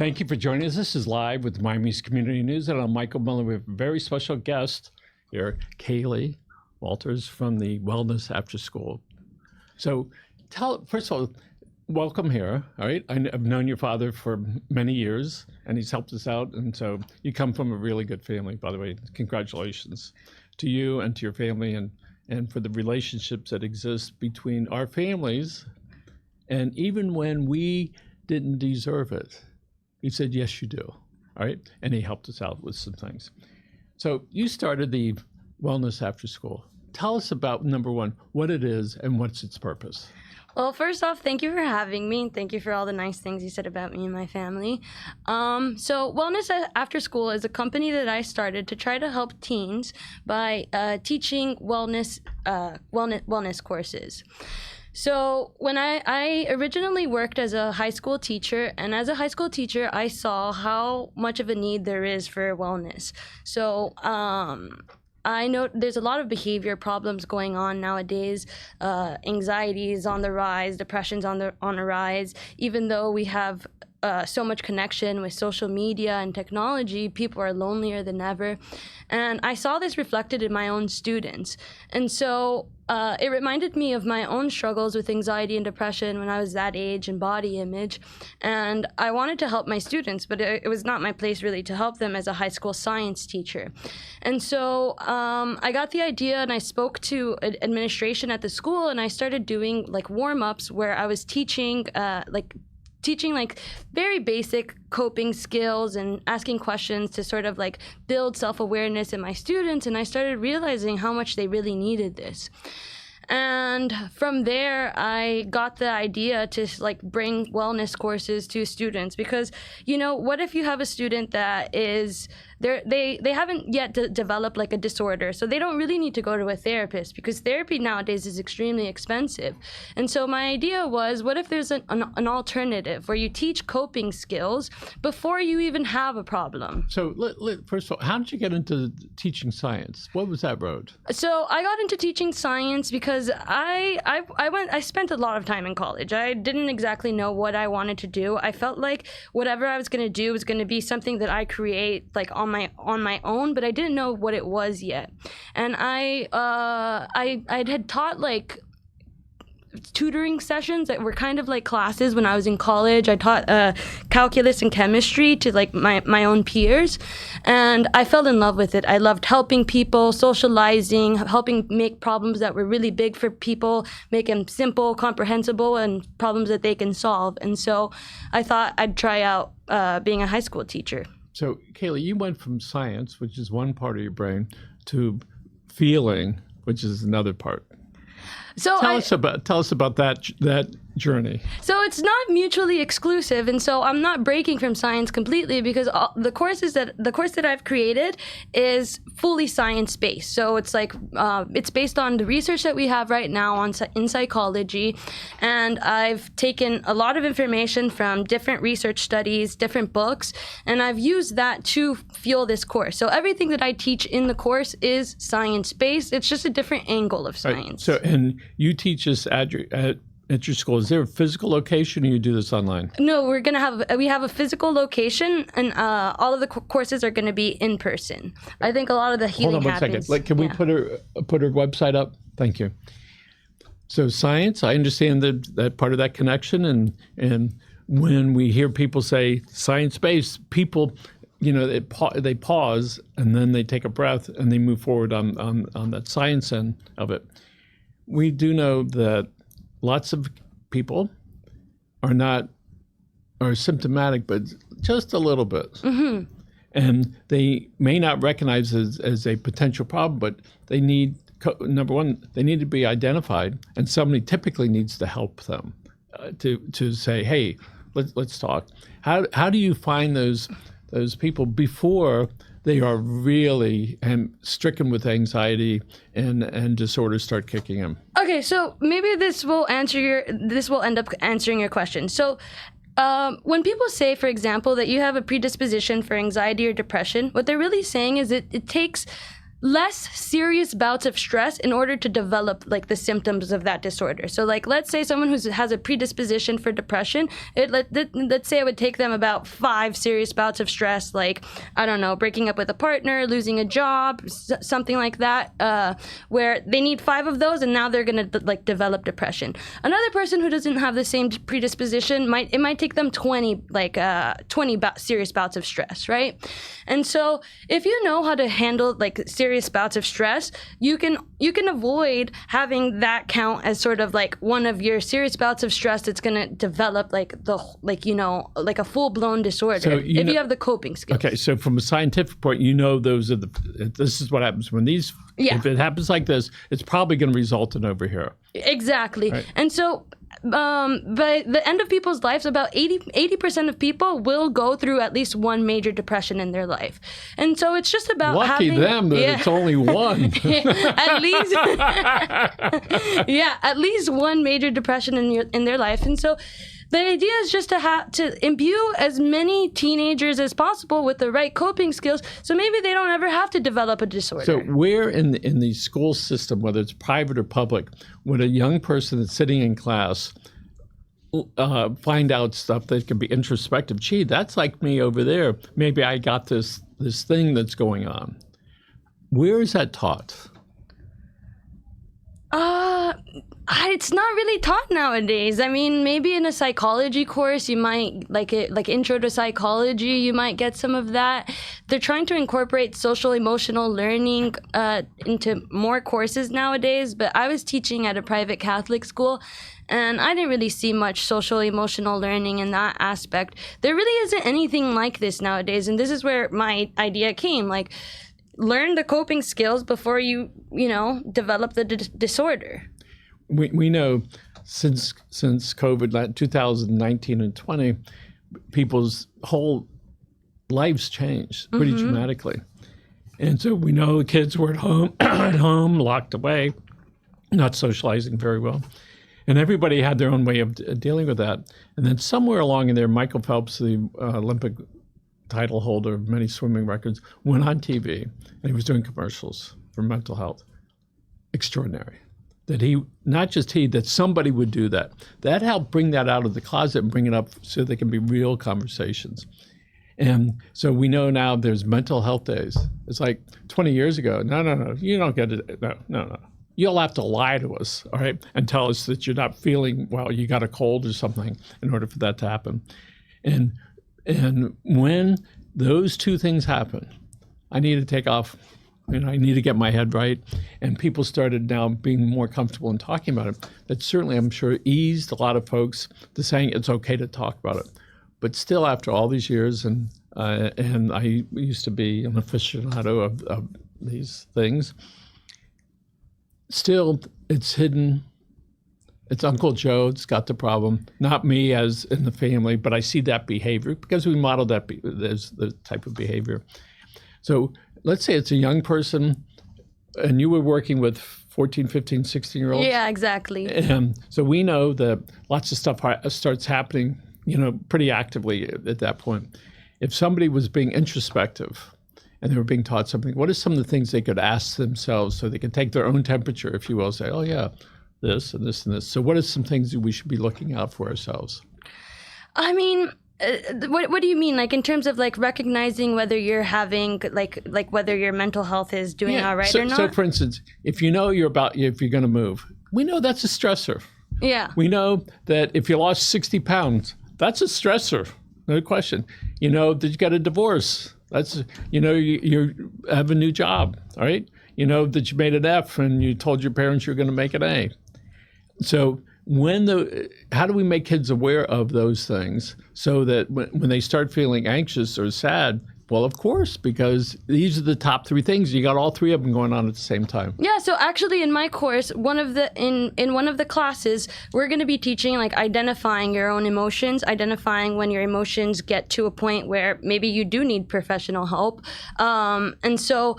Thank you for joining us. This is Live with Miami's Community News, and I'm Michael Miller. We have a very special guest here, Kaylee Walters from the Wellness Afterschool. So first of all, welcome here, all right? I've known your father for many years, and he's helped us out, and so you come from a really good family, by the way. Congratulations to you and to your family, and for the relationships that exist between our families, and even when we didn't deserve it. He said, yes, you do, all right? And he helped us out with some things. So you started the Wellness Afterschool. Tell us about, number one, what it is and what's its purpose. Well, first off, thank you for having me, and thank you for all the nice things you said about me and my family. So Wellness Afterschool is a company that I started to try to help teens by teaching wellness courses. So when I originally worked as a high school teacher, and as a high school teacher, I saw how much of a need there is for wellness. So I know there's a lot of behavior problems going on nowadays. Anxiety is on the rise, depression's on a rise. Even though we have so much connection with social media and technology, people are lonelier than ever. And I saw this reflected in my own students. And so it reminded me of my own struggles with anxiety and depression when I was that age and body image. And I wanted to help my students, but it was not my place really to help them as a high school science teacher. And so I got the idea, and I spoke to administration at the school, and I started doing like warm-ups where I was teaching very basic coping skills and asking questions to sort of like build self-awareness in my students. And I started realizing how much they really needed this. And from there, I got the idea to like bring wellness courses to students, because, you know, what if you have a student that is they haven't yet developed like a disorder, so they don't really need to go to a therapist, because therapy nowadays is extremely expensive. And so my idea was, what if there's an alternative where you teach coping skills before you even have a problem? So first of all, how did you get into teaching science? What was that road? So I got into teaching science because I spent a lot of time in college. I didn't exactly know what I wanted to do. I felt like whatever I was going to do was going to be something that I create like on my own, but I didn't know what it was yet. And I had taught like tutoring sessions that were kind of like classes when I was in college. I taught calculus and chemistry to like my own peers, and I fell in love with it. I loved helping people, socializing, helping make problems that were really big for people, make them simple, comprehensible, and problems that they can solve. And so I thought I'd try out being a high school teacher. So Kaylee, you went from science, which is one part of your brain, to feeling, which is another part. So tell us about that journey. So it's not mutually exclusive, and so I'm not breaking from science completely, because the course that I've created is fully science-based. So it's like it's based on the research that we have right now in psychology, and I've taken a lot of information from different research studies, different books, and I've used that to fuel this course. So everything that I teach in the course is science-based. It's just a different angle of science. Right. So, and you teach this at your school. Is there a physical location, or you do this online? No, we have a physical location, and all of the courses are going to be in person. I think a lot of the healing happens. Hold on 1 second. Can we put her website up? Thank you. So science, I understand that part of that connection, and when we hear people say science-based, people, you know, they pause and then they take a breath and they move forward on that science end of it. We do know that lots of people are symptomatic, but just a little bit. Mm-hmm. And they may not recognize it as a potential problem, but they need, number one, they need to be identified, and somebody typically needs to help them to say, hey, let's talk. How do you find those people before they are really stricken with anxiety and disorders start kicking in? Okay, so maybe this will end up answering your question. So when people say, for example, that you have a predisposition for anxiety or depression, what they're really saying is it takes less serious bouts of stress in order to develop like the symptoms of that disorder. So like, let's say someone who has a predisposition for depression, let's say it would take them about 5 serious bouts of stress, like, I don't know, breaking up with a partner, losing a job, something like that, where they need 5 of those, and now they're gonna like develop depression. Another person who doesn't have the same predisposition might take them 20 serious bouts of stress, right? And so if you know how to handle like serious bouts of stress, you can avoid having that count as sort of like one of your serious bouts of stress that's going to develop like a full-blown disorder, So, if you have the coping skills. Okay, so from a scientific point, this is what happens when these. Yeah. If it happens like this, it's probably going to result in over here. Exactly. Right. And so by the end of people's lives, about 80% of people will go through at least one major depression in their life. And so it's just about Lucky having, them that it's only one. at least at least one major depression in their life. And so the idea is just to imbue as many teenagers as possible with the right coping skills, so maybe they don't ever have to develop a disorder. So where in the school system, whether it's private or public, would a young person that's sitting in class find out stuff that can be introspective? Gee, that's like me over there. Maybe I got this thing that's going on. Where is that taught? It's not really taught nowadays. I mean, maybe in a psychology course, you might like intro to psychology, you might get some of that. They're trying to incorporate social emotional learning into more courses nowadays, but I was teaching at a private Catholic school, and I didn't really see much social emotional learning in that aspect. There really isn't anything like this nowadays, and this is where my idea came. Like, learn the coping skills before you develop the disorder. We know since COVID, 2019 and 20, people's whole lives changed pretty dramatically. And so we know kids were at home, locked away, not socializing very well. And everybody had their own way of dealing with that. And then somewhere along in there, Michael Phelps, the Olympic title holder of many swimming records, went on TV, and he was doing commercials for mental health. Extraordinary. That somebody would do that. That helped bring that out of the closet and bring it up so there can be real conversations. And so we know now there's mental health days. It's like 20 years ago. No, you don't get it. No. You'll have to lie to us, all right, and tell us that you're not feeling well, you got a cold or something in order for that to happen. And when those two things happen, I need to take off. I need to get my head right. And people started now being more comfortable in talking about it. That certainly, I'm sure, eased a lot of folks to saying it's okay to talk about it. But still, after all these years, and I used to be an aficionado of these things, still, it's hidden. It's Uncle Joe that's got the problem, not me as in the family, but I see that behavior because we modeled that as the type of behavior. So let's say it's a young person and you were working with 14, 15, 16-year-olds. Yeah, exactly. So we know that lots of stuff starts happening, pretty actively at that point. If somebody was being introspective and they were being taught something, what are some of the things they could ask themselves so they could take their own temperature, if you will, say, oh yeah, this and this and this. So what are some things that we should be looking out for ourselves? I mean, what do you mean? Like in terms of like recognizing whether you're having like whether your mental health is doing all right or not? So for instance, if you know if you're going to move, we know that's a stressor. Yeah. We know that if you lost 60 pounds, that's a stressor. No question. That you got a divorce. That's, you have a new job. All right. That you made an F and you told your parents you're going to make an A. So how do we make kids aware of those things so that when they start feeling anxious or sad, well, of course, because these are the top 3 things. You got all 3 of them going on at the same time. Yeah, so actually in my course, in one of the classes, we're going to be teaching like identifying your own emotions, identifying when your emotions get to a point where maybe you do need professional help. And so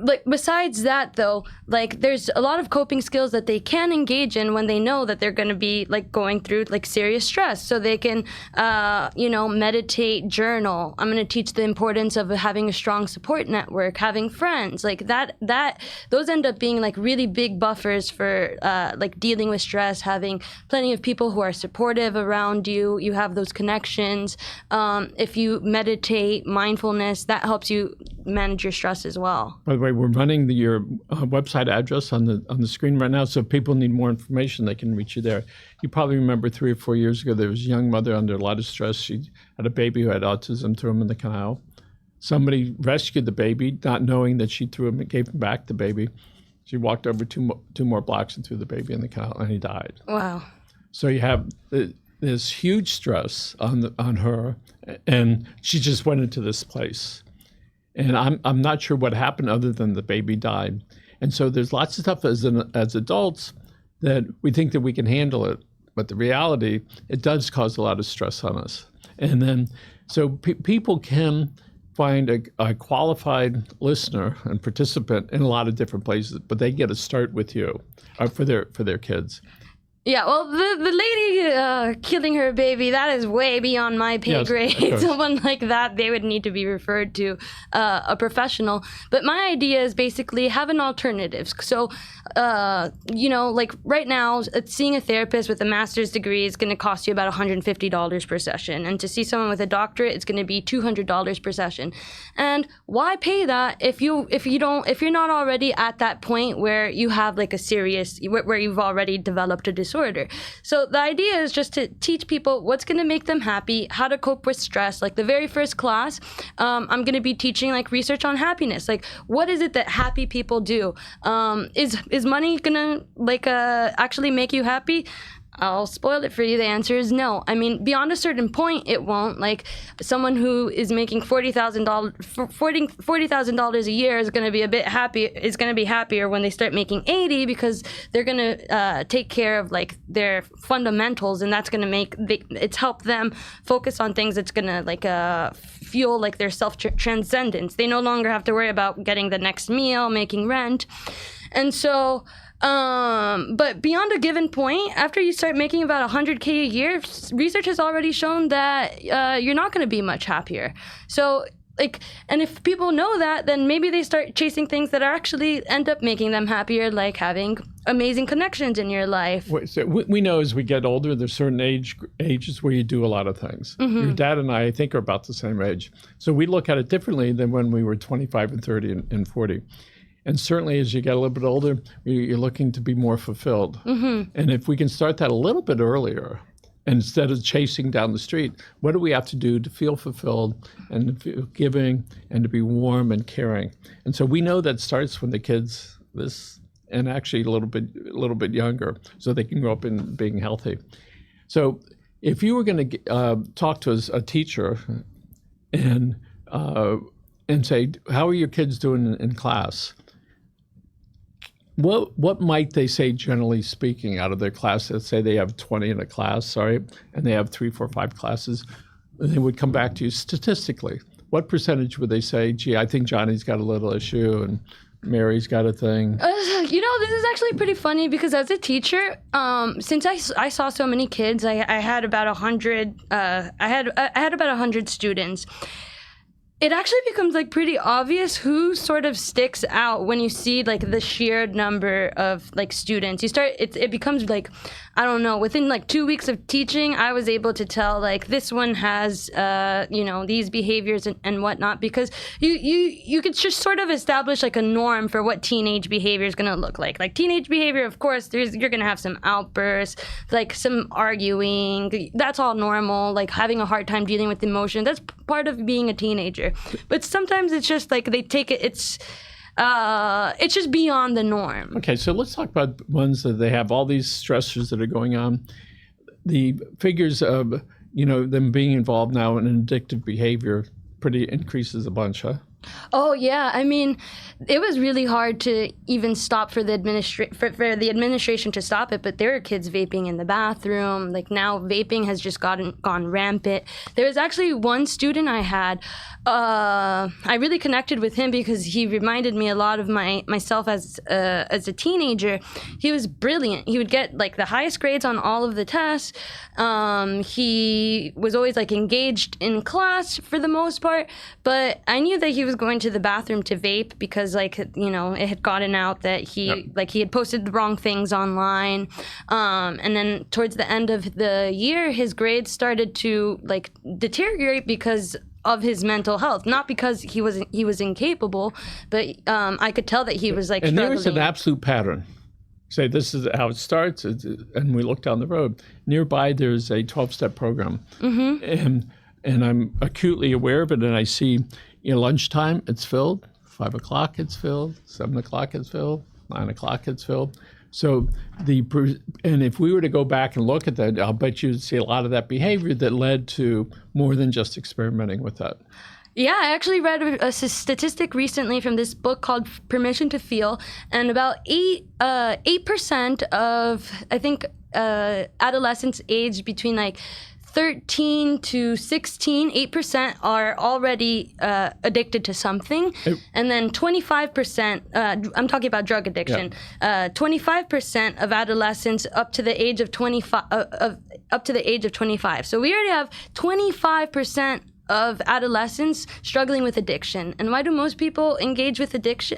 like besides that though, like there's a lot of coping skills that they can engage in when they know that they're going to be like going through like serious stress. So they can meditate, journal. I'm going to teach the importance of having a strong support network, having friends, like that those end up being like really big buffers for like dealing with stress. Having plenty of people who are supportive around you, you have those connections. If you meditate, mindfulness, that helps you manage your stress as well. By the way, we're running your website address on the screen right now, so if people need more information, they can reach you there. You probably remember 3 or 4 years ago, there was a young mother under a lot of stress. She had a baby who had autism, threw him in the canal. Somebody rescued the baby, not knowing that she gave him back the baby. She walked over two more blocks and threw the baby in the canal, and he died. Wow. So you have this huge stress on her, and she just went into this place. And I'm not sure what happened other than the baby died. And so there's lots of stuff as adults that we think that we can handle it, but the reality, it does cause a lot of stress on us. And then, so people can find a qualified listener and participant in a lot of different places, but they get to start with you for their kids. Yeah, well, the lady killing her baby, that is way beyond my pay grade. Someone like that, they would need to be referred to a professional. But my idea is basically have an alternative. So, like right now, seeing a therapist with a master's degree is going to cost you about $150 per session. And to see someone with a doctorate, it's going to be $200 per session. And why pay that if you're not already at that point where you have like where you've already developed a disorder? So the idea is just to teach people what's going to make them happy, how to cope with stress. Like the very first class, I'm going to be teaching like research on happiness. Like what is it that happy people do? Is money going to actually make you happy? I'll spoil it for you. The answer is no. I mean, beyond a certain point, it won't. Like someone who is making $40,000 a year is going to be happier when they start making 80 because they're going to take care of like their fundamentals, and that's going to it's help them focus on things that's going to fuel like their self-transcendence. They no longer have to worry about getting the next meal, making rent. And so but beyond a given point, after you start making about $100K a year, research has already shown that you're not going to be much happier. So, and if people know that, then maybe they start chasing things that actually end up making them happier, like having amazing connections in your life. So we know as we get older, there's certain ages where you do a lot of things. Mm-hmm. Your dad and I think, are about the same age. So we look at it differently than when we were 25 and 30 and 40. And certainly as you get a little bit older, you're looking to be more fulfilled. Mm-hmm. And if we can start that a little bit earlier, instead of chasing down the street, what do we have to do to feel fulfilled and to feel giving and to be warm and caring? And so we know that starts when the kids, and actually a little bit younger, so they can grow up in being healthy. So if you were going to talk to a teacher and say, how are your kids doing in class? What might they say, generally speaking, out of their class? Let's say they have 20 in a class, and they have 3, 4, 5 classes. And they would come back to you statistically. What percentage would they say, gee, I think Johnny's got a little issue and Mary's got a thing? This is actually pretty funny because as a teacher, since I saw so many kids, I had about 100. I had about 100 students. It actually becomes like pretty obvious who sort of sticks out when you see like the sheer number of like students. It becomes like, I don't know, within like 2 weeks of teaching, I was able to tell like this one has these behaviors and whatnot, because you could just sort of establish like a norm for what teenage behavior is going to look like. Like teenage behavior, of course, you're going to have some outbursts, like some arguing. That's all normal. Like having a hard time dealing with emotion, that's part of being a teenager. But sometimes it's just like they take it, it's just beyond the norm. Okay, so let's talk about ones that they have all these stressors that are going on. The figures of, them being involved now in an addictive behavior increases a bunch, huh? Oh yeah, I mean, it was really hard to even stop for the for the administration to stop it. But there are kids vaping in the bathroom. Like now, vaping has just gone rampant. There was actually one student I had. I really connected with him because he reminded me a lot of myself as a teenager. He was brilliant. He would get like the highest grades on all of the tests. He was always like engaged in class for the most part. But I knew that he was going to the bathroom to vape because it had gotten out that he had posted the wrong things online. And then towards the end of the year, his grades started to like deteriorate because of his mental health, not because he was incapable, but I could tell that he was like and struggling. there is an absolute pattern. Say this is how it starts, and we look down the road. Nearby, there's a 12-step program, and I'm acutely aware of it. And I see, lunchtime it's filled, 5 o'clock it's filled, 7 o'clock it's filled, 9 o'clock it's filled. So and if we were to go back and look at that, I'll bet you'd see a lot of that behavior that led to more than just experimenting with that. Yeah, I actually read a statistic recently from this book called Permission to Feel, and about 8% of, I think, adolescents aged between like 13 to 16, 8% are already addicted to something. And then 25%, I'm talking about drug addiction, 25% of adolescents up to the age of 25, up to the age of 25. So we already have 25% of adolescents struggling with addiction. And why do most people engage with addiction,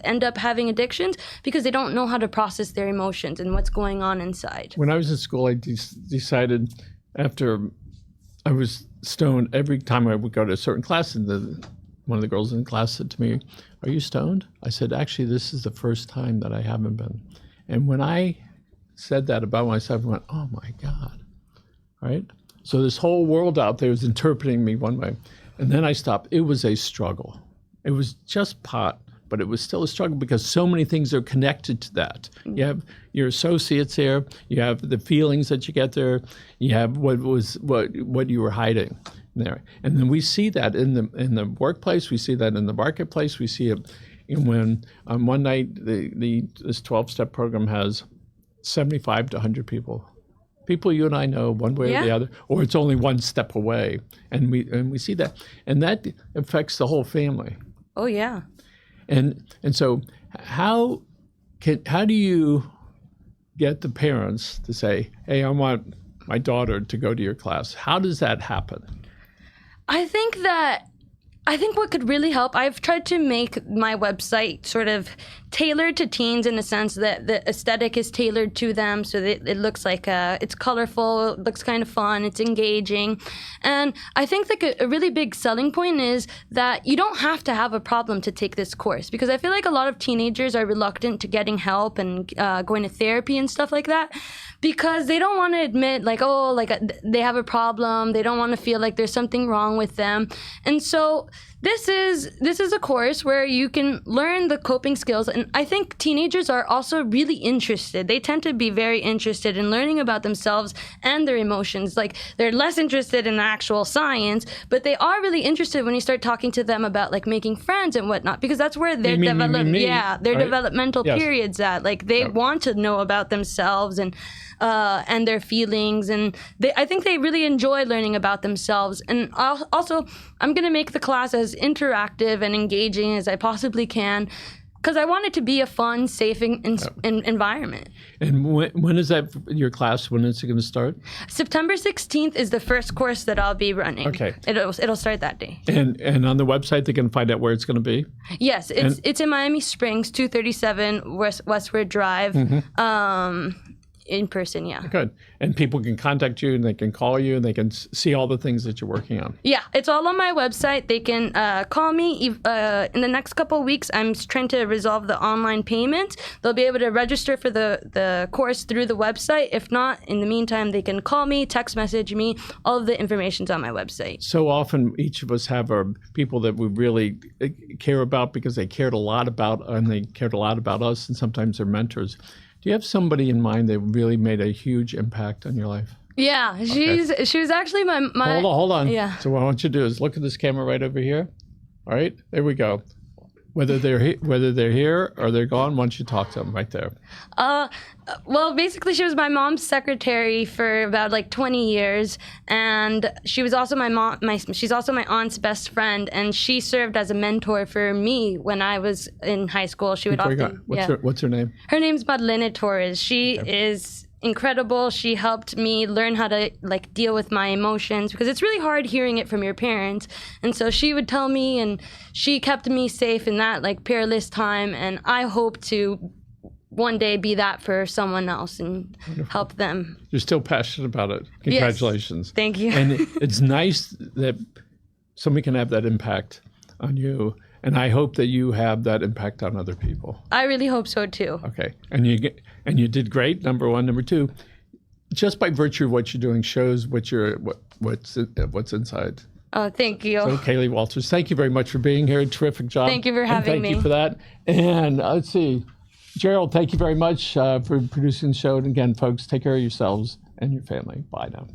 end up having addictions? Because they don't know how to process their emotions and what's going on inside. When I was in school, I decided after I was stoned, every time I would go to a certain class, and one of the girls in the class said to me, "Are you stoned?" I said, "Actually, this is the first time that I haven't been." And when I said that about myself, I went, "Oh my God," right? So this whole world out there was interpreting me one way. And then I stopped. It was a struggle. It was just pot, but it was still a struggle because so many things are connected to that. You have your associates there, you have the feelings that you get there, you have what you were hiding there. And then we see that in the workplace, we see that in the marketplace, we see it when one night this 12-step program has 75 to 100 people you and I know one way or the other, or it's only one step away, and we see that, and that affects the whole family. Oh yeah. And so how do you get the parents to say, "Hey, I want my daughter to go to your class"? How does that happen? I think what could really help, I've tried to make my website sort of tailored to teens in the sense that the aesthetic is tailored to them, so that it looks like it's colorful, it looks kind of fun, it's engaging. And I think like a really big selling point is that you don't have to have a problem to take this course, because I feel like a lot of teenagers are reluctant to getting help and going to therapy and stuff like that, because they don't want to admit they have a problem. They don't want to feel like there's something wrong with them. And so this is a course where you can learn the coping skills. And I think teenagers are also really interested. They tend to be very interested in learning about themselves and their emotions. Like, they're less interested in the actual science, but they are really interested when you start talking to them about like making friends and whatnot, because that's where their developmental periods at. Like, they want to know about themselves and their feelings, and I think they really enjoy learning about themselves. And also, I'm going to make the class as interactive and engaging as I possibly can, because I want it to be a fun, safe environment. And when is that your class? When is it going to start? September 16th is the first course that I'll be running. Okay. It'll start that day. And on the website, they can find out where it's going to be? Yes, it's in Miami Springs, 237 Westward Drive. Mm-hmm. In person, yeah. Good. And people can contact you, and they can call you, and they can see all the things that you're working on. Yeah, it's all on my website. They can call me. In the next couple of weeks, I'm trying to resolve the online payment. They'll be able to register for the course through the website. If not, in the meantime, they can call me, text message me. All of the information's on my website. So often, each of us have our people that we really care about because they cared a lot about, and they cared a lot about us, and sometimes they're mentors. Do you have somebody in mind that really made a huge impact on your life? Yeah, she was actually my Hold on. Yeah. So what I want you to do is look at this camera right over here. All right, there we go. Whether they're here or they're gone, once you talk to them, right there. Well, basically, she was my mom's secretary for about like 20 years, and she was also she's also my aunt's best friend, and she served as a mentor for me when I was in high school. She would often, What's her name? Her name's Madeleine Torres. She is incredible. She helped me learn how to like deal with my emotions, because it's really hard hearing it from your parents. And so she would tell me, and she kept me safe in that like perilous time. And I hope to one day be that for someone else and help them. You're still passionate about it. Congratulations. Yes. Thank you. And it's nice that somebody can have that impact on you. And I hope that you have that impact on other people. I really hope so too. Okay, and you did great. Number one, number two, just by virtue of what you're doing shows what's inside. Oh, thank you. So, Kaylee Walters, thank you very much for being here. Terrific job. Thank you for having me. Thank you for that. And let's see, Gerald, thank you very much for producing the show. And again, folks, take care of yourselves and your family. Bye now.